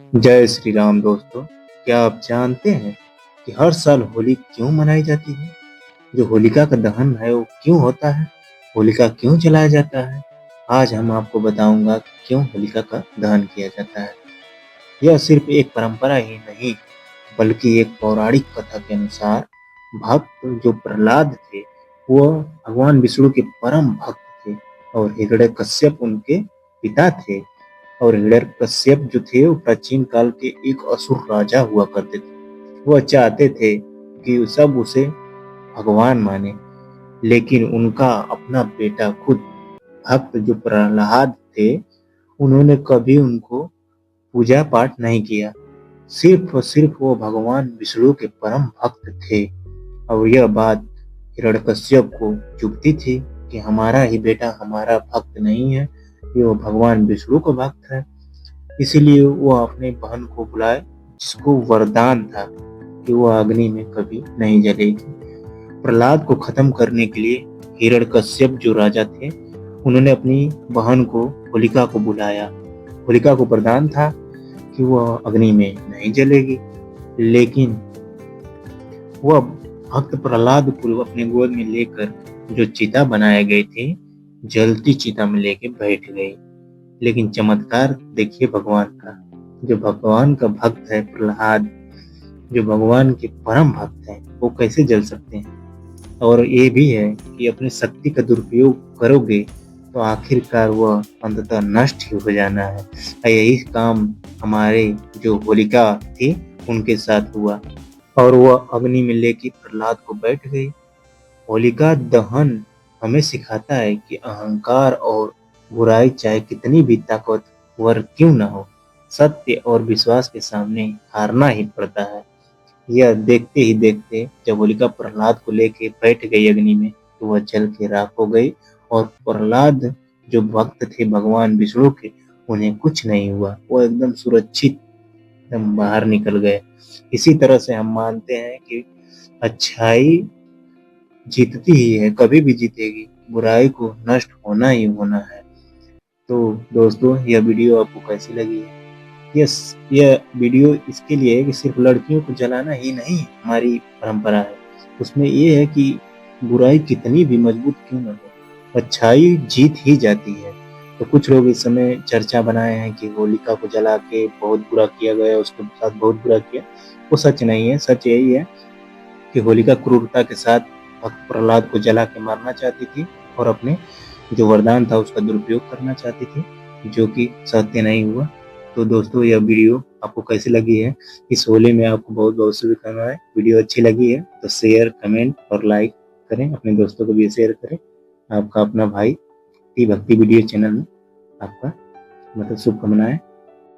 जय श्री राम दोस्तों। क्या आप जानते हैं कि हर साल होली क्यों मनाई जाती है? जो होलिका का दहन है वो क्यों होता है? होलिका क्यों जलाया जाता है? आज हम आपको बताऊंगा कि क्यों होलिका का दहन किया जाता है। यह सिर्फ एक परंपरा ही नहीं बल्कि एक पौराणिक कथा के अनुसार भक्त जो प्रहलाद थे वो भगवान विष्णु के परम भक्त थे और हिरण्यकश्यप उनके पिता थे। और हिरण्यकश्यप जो थे वो प्राचीन काल के एक असुर राजा हुआ करते थे। वह चाहते थे कि सब उसे भगवान माने, लेकिन उनका अपना बेटा खुद भक्त जो प्रहलाद थे उन्होंने कभी उनको पूजा पाठ नहीं किया। सिर्फ और सिर्फ वो भगवान विष्णु के परम भक्त थे। और यह बात हिरण्यकश्यप को चुभती थी कि हमारा ही बेटा हमारा भक्त नहीं है, ये वो भगवान विष्णु का भक्त है। इसीलिए वो अपने बहन को बुलाए जिसको वरदान था कि वो अग्नि में कभी नहीं जलेगी। प्रहलाद को खत्म करने के लिए हिरण्यकश्यप जो राजा थे उन्होंने अपनी बहन को होलिका को बुलाया। होलिका को वरदान था कि वह अग्नि में नहीं जलेगी, लेकिन वह भक्त प्रहलाद को अपने गोद में लेकर जो चिता बनाए गए थे जलती चिता में लेके बैठ गई। लेकिन चमत्कार देखिए भगवान का, जो भगवान का भक्त है प्रहलाद, जो भगवान के परम भक्त है, वो कैसे जल सकते हैं। और ये भी है कि अपनी शक्ति का दुरुपयोग करोगे तो आखिरकार वह अंततः नष्ट ही हो जाना है। यही काम हमारे जो होलिका थी उनके साथ हुआ और वह अग्नि में लेके प्रहलाद को बैठ गई। होलिका दहन हमें सिखाता है कि अहंकार और बुराई चाहे कितनी भी ताकतवर क्यों न हो, सत्य और विश्वास के सामने हारना ही पड़ता है। यह देखते ही देखते जब होलिका प्रहलाद को लेके बैठ गई अग्नि में तो वह जल के राख हो गई। और प्रहलाद जो भक्त थे भगवान विष्णु के उन्हें कुछ नहीं हुआ, वो एकदम सुरक्षित एकदम बाहर निकल गए। इसी तरह से हम मानते हैं कि अच्छाई जीतती ही है, कभी भी जीतेगी, बुराई को नष्ट होना ही होना है। तो दोस्तों यह वीडियो आपको कैसी लगी है? यस, यह वीडियो इसके लिए है कि सिर्फ लड़कियों को जलाना ही नहीं हमारी परंपरा है। उसमें ये है कि बुराई कितनी भी मजबूत क्यों न हो, अच्छाई जीत ही जाती है। तो कुछ लोग इस समय चर्चा बनाए हैं कि होलिका को जला के बहुत बुरा किया गया, उसके साथ बहुत बुरा किया। वो सच नहीं है। सच यही है कि होलिका क्रूरता के साथ भक्त प्रहलाद को जला के मारना चाहती थी और अपने जो वरदान था उसका दुरुपयोग करना चाहती थी, जो कि सत्य नहीं हुआ। तो दोस्तों यह वीडियो आपको कैसी लगी है? इस होली में आपको बहुत बहुत शुभकामनाएं। वीडियो अच्छी लगी है तो शेयर, कमेंट और लाइक करें, अपने दोस्तों को भी शेयर करें। आपका अपना भाई टी भक्ति वीडियो चैनल में आपका शुभकामनाएं।